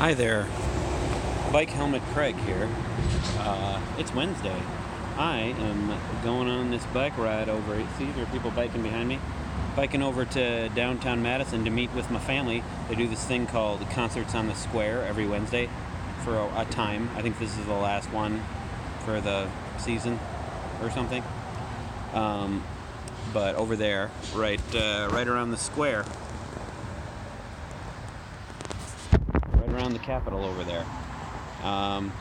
Hi there, Bike Helmet Craig here. It's Wednesday. I am going on this bike ride over. See, there are people biking behind me. Biking over to downtown Madison to meet with my family. They do this thing called Concerts on the Square every Wednesday for a time. I think this is the last one for the season or something. But over there, right around the square. Around the Capitol over there, and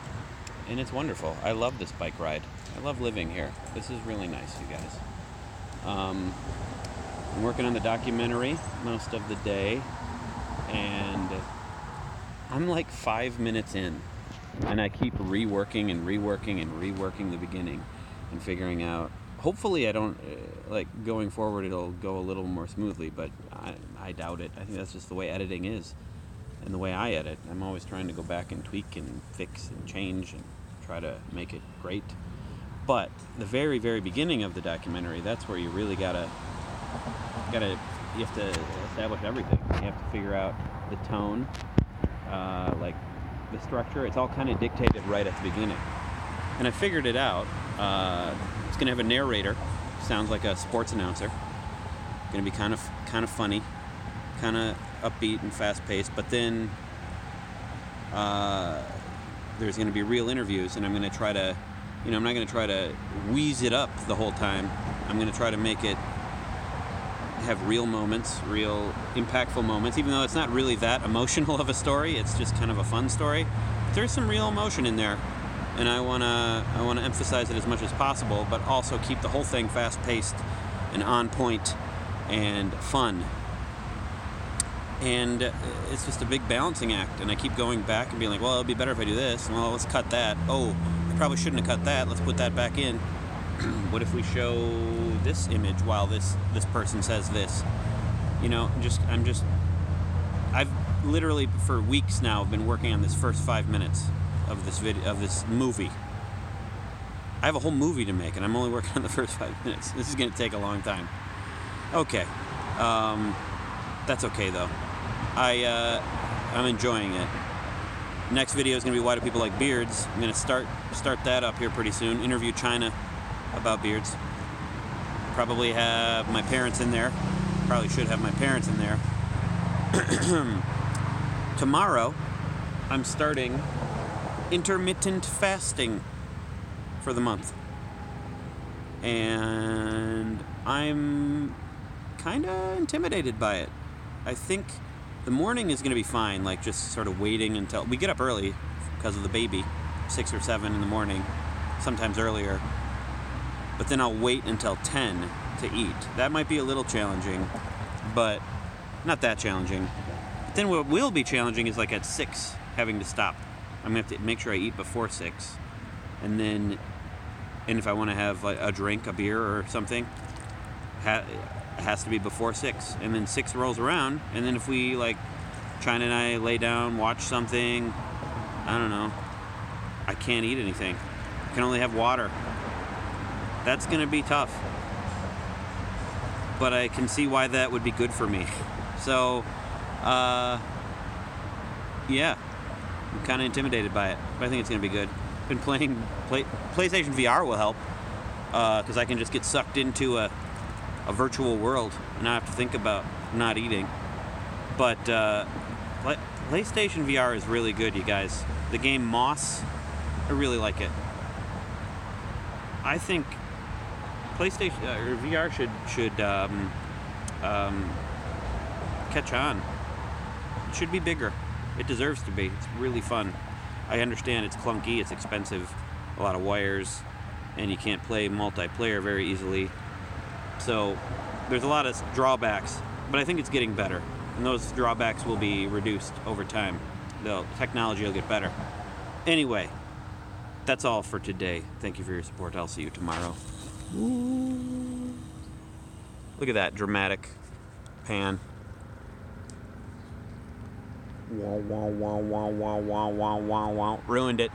it's wonderful. I love this bike ride. I love living here. This is really nice, you guys. I'm working on the documentary most of the day, and I'm like 5 minutes in, and I keep reworking the beginning and figuring out. Hopefully I don't, going forward it'll go a little more smoothly, but I doubt it. I think that's just the way editing is. And the way I edit, I'm always trying to go back and tweak and fix and change and try to make it great. But the very, very beginning of the documentary, that's where you really you have to establish everything. You have to figure out the tone, the structure. It's all kind of dictated right at the beginning. And I figured it out. It's going to have a narrator. Sounds like a sports announcer. Going to be kind of funny, kind of upbeat and fast-paced, but then there's going to be real interviews, and I'm going to try to, I'm not going to try to wheeze it up the whole time. I'm going to try to make it have real moments, real impactful moments, even though it's not really that emotional of a story. It's just kind of a fun story. But there's some real emotion in there, and I want to emphasize it as much as possible, but also keep the whole thing fast-paced and on point and fun. And it's just a big balancing act, and I keep going back and being like, well, it'll be better if I do this. Well, let's cut that. Oh, I probably shouldn't have cut that. Let's put that back in. What if we show this image while this person says this? I've literally for weeks now been working on this first 5 minutes of this movie. I have a whole movie to make, and I'm only working on the first 5 minutes. This is going to take a long time. Okay. That's okay, though. I'm enjoying it. Next video is going to be why do people like beards. I'm going to start that up here pretty soon. Interview China about beards. Probably have my parents in there. Probably should have my parents in there. Tomorrow, I'm starting intermittent fasting for the month. And I'm kind of intimidated by it. I think the morning is going to be fine, like just sort of waiting until we get up early because of the baby, 6 or 7 in the morning, sometimes earlier. But then I'll wait until 10 to eat. That might be a little challenging, but not that challenging. But then what will be challenging is like at 6 having to stop. I'm going to have to make sure I eat before 6. And if I want to have like a drink, a beer or something, it has to be before 6. And then 6 rolls around, and then if we, China and I lay down, watch something, I don't know, I can't eat anything. I can only have water. That's going to be tough. But I can see why that would be good for me. So, yeah, I'm kind of intimidated by it, but I think it's going to be good. Been playing PlayStation VR will help, because I can just get sucked into a virtual world and not have to think about not eating. But PlayStation VR is really good, you guys. The game Moss, I really like it. I think PlayStation or VR should catch on. It should be bigger. It deserves to be. It's really fun. I understand it's clunky, it's expensive, a lot of wires, and you can't play multiplayer very easily. So there's a lot of drawbacks, but I think it's getting better, and those drawbacks will be reduced over time. The technology will get better. Anyway, that's all for today. Thank you for your support. I'll see you tomorrow. Ooh. Look at that dramatic pan. Wow, wow, wow, wow, wow, wow, wow, wow, wow. Ruined it.